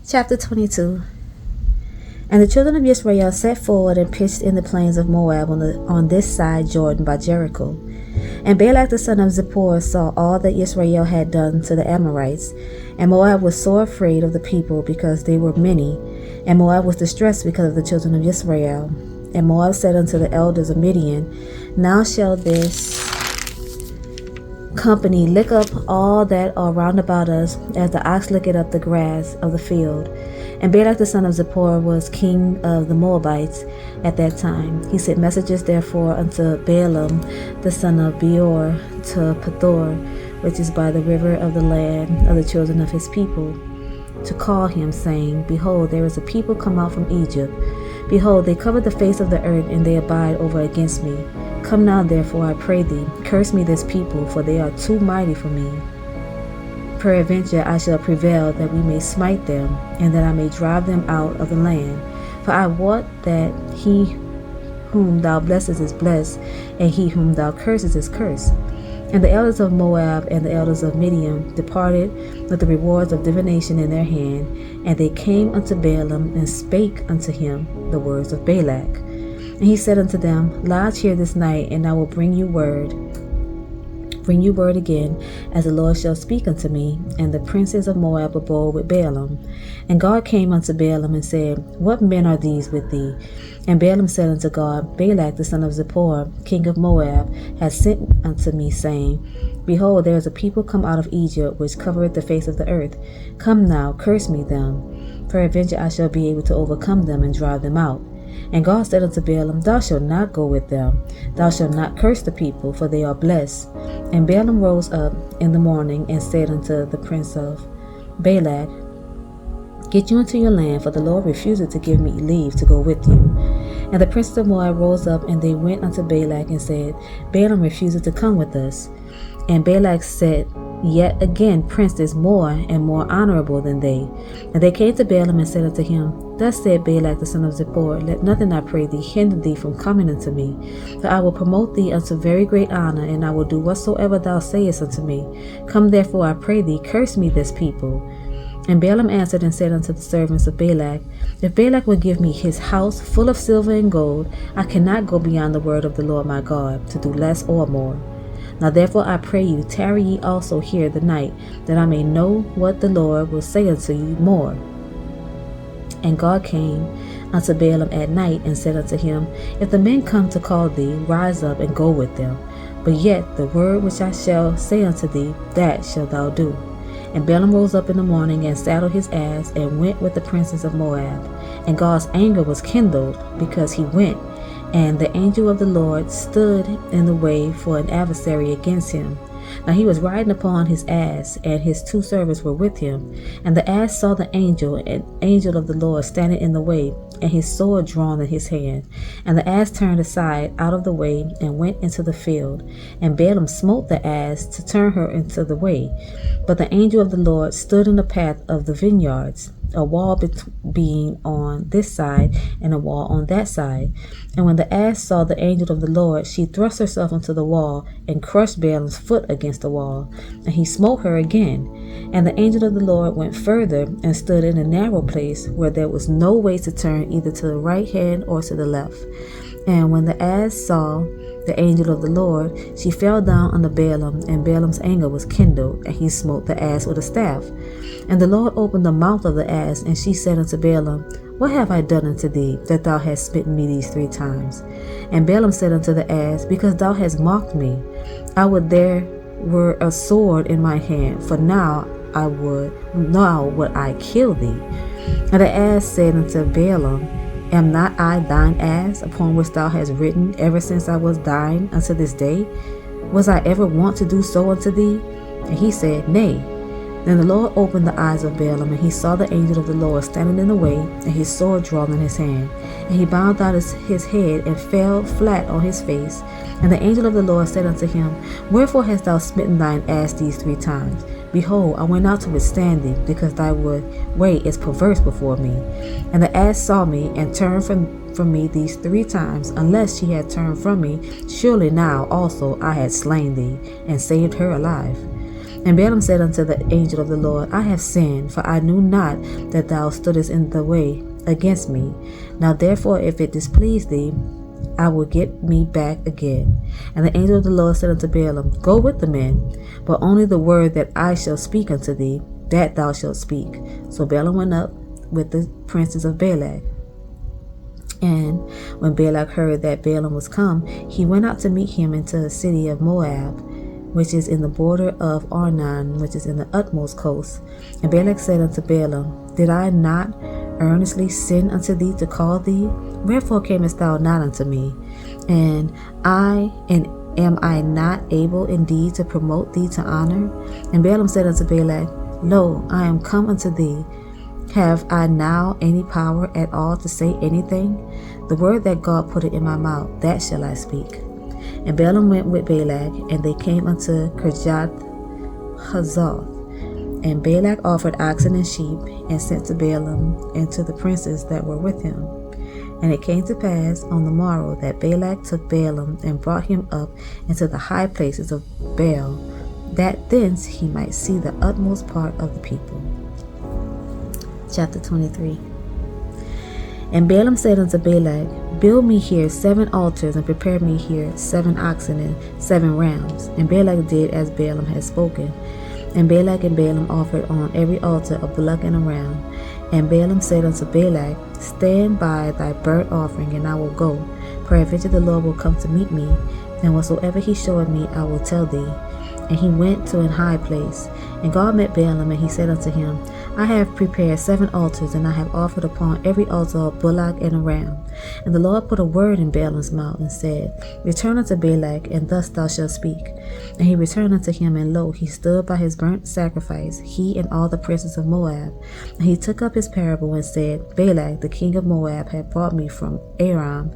Chapter 22. And the children of Israel set forward and pitched in the plains of Moab on this side Jordan by Jericho. And Balak the son of Zippor saw all that Israel had done to the Amorites. And Moab was sore afraid of the people because they were many. And Moab was distressed because of the children of Israel. And Moab said unto the elders of Midian, Now shall this company lick up all that are round about us, as the ox licketh up the grass of the field. And Balak the son of Zippor was king of the Moabites at that time. He sent messengers therefore unto Balaam the son of Beor to Pethor, which is by the river of the land of the children of his people, to call him, saying, Behold, there is a people come out from Egypt. Behold, they cover the face of the earth, and they abide over against me. Come now, therefore, I pray thee, curse me this people, for they are too mighty for me. Peradventure I shall prevail, that we may smite them, and that I may drive them out of the land. For I wot that he whom thou blessest is blessed, and he whom thou cursest is cursed. And the elders of Moab and the elders of Midian departed with the rewards of divination in their hand, and they came unto Balaam and spake unto him the words of Balak. And he said unto them, Lodge here this night, and I will bring you word again, as the Lord shall speak unto me. And the princes of Moab abode with Balaam. And God came unto Balaam and said, What men are these with thee? And Balaam said unto God, Balak the son of Zippor, king of Moab, hath sent unto me, saying, Behold, there is a people come out of Egypt, which covereth the face of the earth. Come now, curse me them. Peradventure I shall be able to overcome them and drive them out. And God said unto Balaam, Thou shalt not go with them. Thou shalt not curse the people, for they are blessed. And Balaam rose up in the morning and said unto the prince of Balak, Get you into your land, for the Lord refuseth to give me leave to go with you. And the princes of Moab rose up, and they went unto Balak and said, Balaam refuseth to come with us. And Balak said, Yet again, princes more and more honorable than they. And they came to Balaam and said unto him, Thus said Balak the son of Zippor, Let nothing, I pray thee, hinder thee from coming unto me. For I will promote thee unto very great honor, and I will do whatsoever thou sayest unto me. Come therefore, I pray thee, curse me this people. And Balaam answered and said unto the servants of Balak, If Balak will give me his house full of silver and gold, I cannot go beyond the word of the Lord my God, to do less or more. Now therefore I pray you, tarry ye also here the night, that I may know what the Lord will say unto you more. And God came unto Balaam at night, and said unto him, If the men come to call thee, rise up and go with them. But yet the word which I shall say unto thee, that shalt thou do. And Balaam rose up in the morning, and saddled his ass, and went with the princes of Moab. And God's anger was kindled, because he went. And the angel of the Lord stood in the way for an adversary against him. Now he was riding upon his ass, and his two servants were with him. And the ass saw the angel of the Lord standing in the way, and his sword drawn in his hand. And the ass turned aside out of the way, and went into the field. And Balaam smote the ass to turn her into the way. But the angel of the Lord stood in the path of the vineyards, a wall being on this side, and a wall on that side. And when the ass saw the angel of the Lord, she thrust herself into the wall, and crushed Balaam's foot against the wall. And he smote her again. And the angel of the Lord went further, and stood in a narrow place, where there was no way to turn either to the right hand or to the left. And when the ass saw the angel of the Lord, she fell down under Balaam, and Balaam's anger was kindled, and he smote the ass with a staff. And the Lord opened the mouth of the ass, and she said unto Balaam, What have I done unto thee, that thou hast smitten me these 3 times? And Balaam said unto the ass, Because thou hast mocked me. I would there were a sword in my hand, for now would I kill thee. And the ass said unto Balaam, Am not I thine ass, upon which thou hast ridden ever since I was thine unto this day? Was I ever wont to do so unto thee? And he said, Nay. Then the Lord opened the eyes of Balaam, and he saw the angel of the Lord standing in the way, and his sword drawn in his hand. And he bowed down his head, and fell flat on his face. And the angel of the Lord said unto him, Wherefore hast thou smitten thine ass these 3 times? Behold, I went out to withstand thee, because thy way is perverse before me. And the ass saw me, and turned from me these 3 times. Unless she had turned from me, surely now also I had slain thee, and saved her alive. And Balaam said unto the angel of the Lord, I have sinned, for I knew not that thou stoodest in the way against me. Now therefore, if it displease thee, I will get me back again. And the angel of the Lord said unto Balaam, Go with the men, but only the word that I shall speak unto thee, that thou shalt speak. So Balaam went up with the princes of Balak. And when Balak heard that Balaam was come, he went out to meet him into the city of Moab, which is in the border of Arnon, which is in the utmost coast. And Balak said unto Balaam, Did I not earnestly send unto thee to call thee? Wherefore camest thou not unto me? And am I not able indeed to promote thee to honor? And Balaam said unto Balak, Lo, I am come unto thee. Have I now any power at all to say anything? The word that God put it in my mouth, that shall I speak. And Balaam went with Balak, and they came unto Kirjath Hazoth. And Balak offered oxen and sheep, and sent to Balaam and to the princes that were with him. And it came to pass on the morrow that Balak took Balaam and brought him up into the high places of Baal, that thence he might see the utmost part of the people. Chapter 23. And Balaam said unto Balak, Build me here 7 altars, and prepare me here 7 oxen and 7 rams. And Balak did as Balaam had spoken. And Balak and Balaam offered on every altar a bullock and a ram. And Balaam said unto Balak, Stand by thy burnt offering, and I will go. Peradventure the Lord will come to meet me, and whatsoever he showeth me I will tell thee. And he went to an high place. And God met Balaam, and he said unto him, I have prepared 7 altars, and I have offered upon every altar a bullock and a ram. And the Lord put a word in Balaam's mouth, and said, Return unto Balak, and thus thou shalt speak. And he returned unto him, and lo, he stood by his burnt sacrifice, he and all the princes of Moab. And he took up his parable, and said, Balak, the king of Moab, hath brought me from Aram,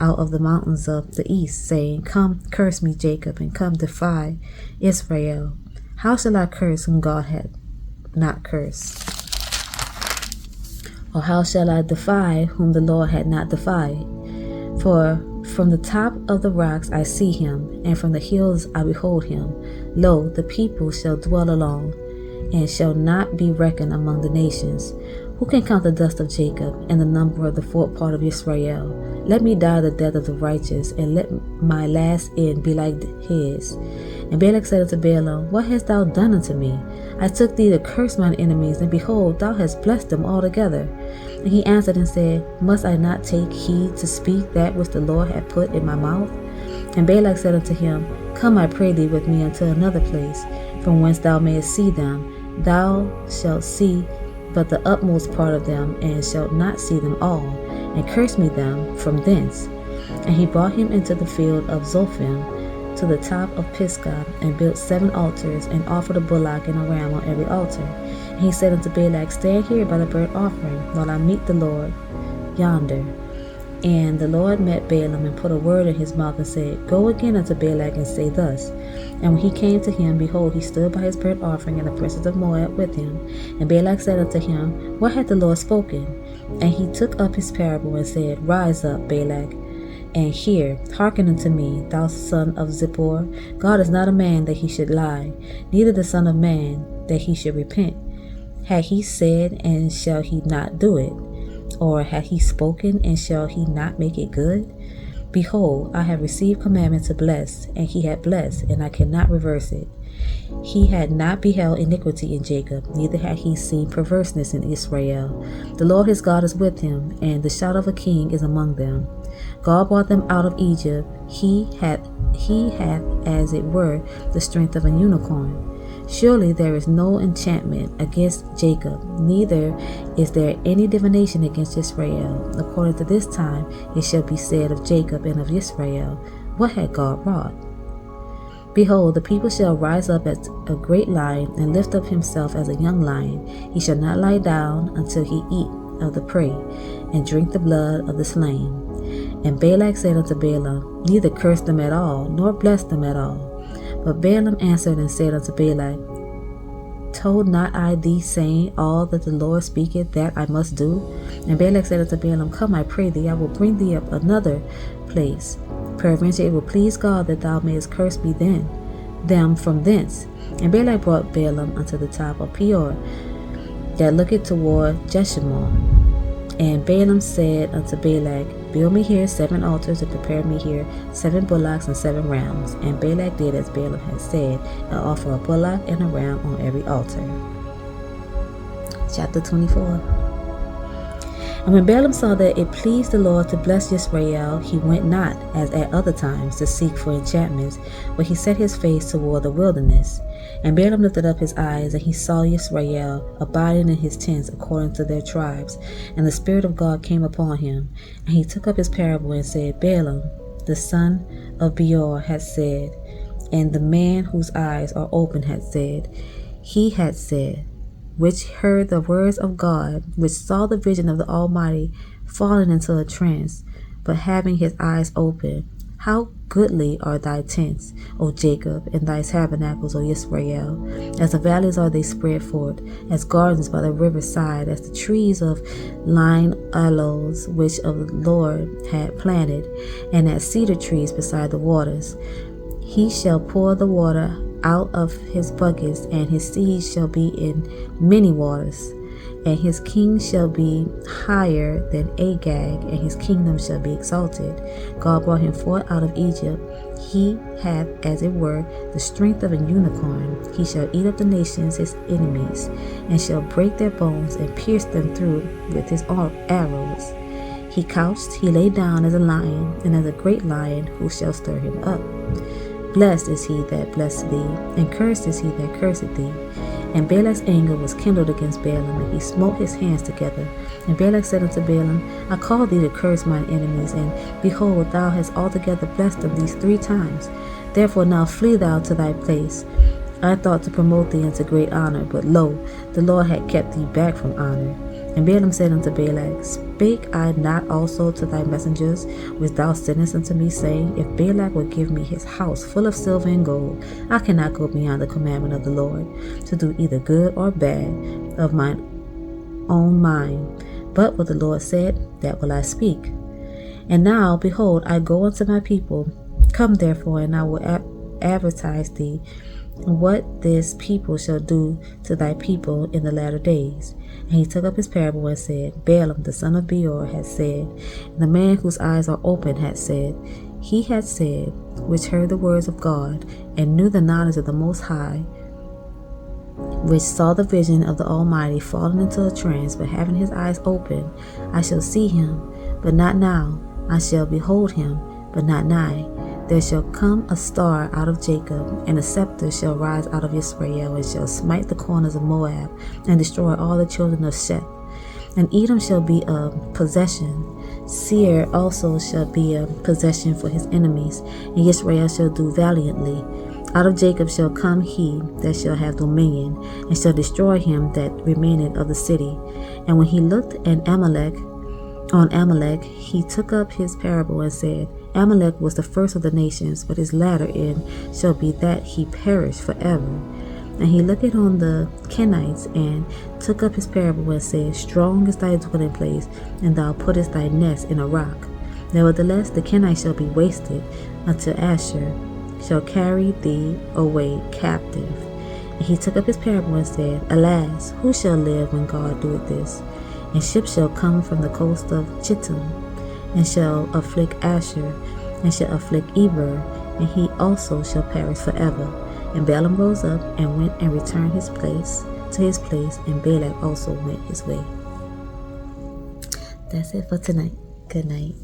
out of the mountains of the east, saying, Come, curse me, Jacob, and come, defy Israel. How shall I curse whom God hath not cursed? Or how shall I defy whom the Lord had not defied? For from the top of the rocks I see him, and from the hills I behold him. Lo, the people shall dwell alone, and shall not be reckoned among the nations. Who can count the dust of Jacob, and the number of the fourth part of Israel? Let me die the death of the righteous, and let my last end be like his. And Balak said unto Balaam, What hast thou done unto me? I took thee to curse mine enemies, and behold, thou hast blessed them altogether. And he answered and said, Must I not take heed to speak that which the Lord hath put in my mouth? And Balak said unto him, Come, I pray thee, with me unto another place, from whence thou mayest see them. Thou shalt see but the utmost part of them, and shalt not see them all, and curse me them from thence. And he brought him into the field of Zophim, to the top of Pisgah, and built 7 altars, and offered a bullock and a ram on every altar. And he said unto Balak, Stand here by the burnt offering, while I meet the Lord yonder. And the Lord met Balaam, and put a word in his mouth, and said, Go again unto Balak, and say thus. And when he came to him, behold, he stood by his burnt offering, and the princes of Moab with him. And Balak said unto him, What hath the Lord spoken? And he took up his parable, and said, Rise up, Balak, and hear, hearken unto me, thou son of Zippor. God is not a man that he should lie, neither the son of man that he should repent. Had he said, and shall he not do it? Or hath he spoken, and shall he not make it good? Behold, I have received commandment to bless, and he hath blessed, and I cannot reverse it. He had not beheld iniquity in Jacob, neither had he seen perverseness in Israel. The Lord his God is with him, and the shout of a king is among them. God brought them out of Egypt. He hath as it were the strength of an unicorn. Surely there is no enchantment against Jacob, neither is there any divination against Israel. According to this time it shall be said of Jacob and of Israel, What had God wrought? Behold, the people shall rise up as a great lion, and lift up himself as a young lion. He shall not lie down until he eat of the prey, and drink the blood of the slain. And Balak said unto Balaam, Neither curse them at all, nor bless them at all. But Balaam answered and said unto Balak, Told not I thee, saying, All that the Lord speaketh, that I must do? And Balak said unto Balaam, Come, I pray thee, I will bring thee up another place. Peradventure it will please God that thou mayest curse me then. them from thence. And Balak brought Balaam unto the top of Peor, that looketh toward Jeshimon. And Balaam said unto Balak, Build me here 7 altars, and prepare me here 7 bullocks and 7 rams. And Balak did as Balaam had said, and offered a bullock and a ram on every altar. Chapter 24. And when Balaam saw that it pleased the Lord to bless Israel, he went not, as at other times, to seek for enchantments, but he set his face toward the wilderness. And Balaam lifted up his eyes, and he saw Israel abiding in his tents according to their tribes. And the Spirit of God came upon him. And he took up his parable and said, Balaam, the son of Beor, had said, and the man whose eyes are open had said, he had said, which heard the words of God, which saw the vision of the Almighty, fallen into a trance, but having his eyes open, how goodly are thy tents, O Jacob, and thy tabernacles, O Israel. As the valleys are they spread forth, as gardens by the river's side, as the trees of line aloes, which of the Lord had planted, and as cedar trees beside the waters. He shall pour the water out of his buckets, and his seed shall be in many waters, and his king shall be higher than Agag, and his kingdom shall be exalted. God brought him forth out of Egypt. He hath, as it were, the strength of a unicorn. He shall eat up the nations, his enemies, and shall break their bones and pierce them through with his arrows. He couched, he lay down as a lion, and as a great lion, who shall stir him up? Blessed is he that blessed thee, and cursed is he that curseth thee. And Balak's anger was kindled against Balaam, and he smote his hands together. And Balak said unto Balaam, I call thee to curse mine enemies, and behold, thou hast altogether blessed them these 3 times. Therefore now flee thou to thy place. I thought to promote thee into great honor, but lo, the Lord had kept thee back from honor. And Balaam said unto Balak, Spake I not also to thy messengers, which thou sentest unto me, saying, If Balak will give me his house full of silver and gold, I cannot go beyond the commandment of the Lord, to do either good or bad of mine own mind. But what the Lord said, that will I speak. And now, behold, I go unto my people. Come therefore, and I will advertise thee what this people shall do to thy people in the latter days. And he took up his parable and said, Balaam the son of Beor had said, and the man whose eyes are open had said, he had said, which heard the words of God, and knew the knowledge of the Most High, which saw the vision of the Almighty, fallen into a trance, but having his eyes open. I shall see him, but not now. I shall behold him, but not nigh. There shall come a star out of Jacob, and a scepter shall rise out of Israel, and shall smite the corners of Moab, and destroy all the children of Sheth. And Edom shall be a possession. Seir also shall be a possession for his enemies, and Israel shall do valiantly. Out of Jacob shall come he that shall have dominion, and shall destroy him that remaineth of the city. And when he looked on Amalek, he took up his parable and said, Amalek was the first of the nations, but his latter end shall be that he perish forever. And he looked on the Kenites, and took up his parable and said, Strong is thy dwelling place, and thou puttest thy nest in a rock. Nevertheless, the Kenites shall be wasted, until Asher shall carry thee away captive. And he took up his parable and said, Alas, who shall live when God doeth this? And ships shall come from the coast of Chittim, and shall afflict Asher, and shall afflict Eber, and he also shall perish forever. And Balaam rose up, and went and returned to his place, and Balak also went his way. That's it for tonight. Good night.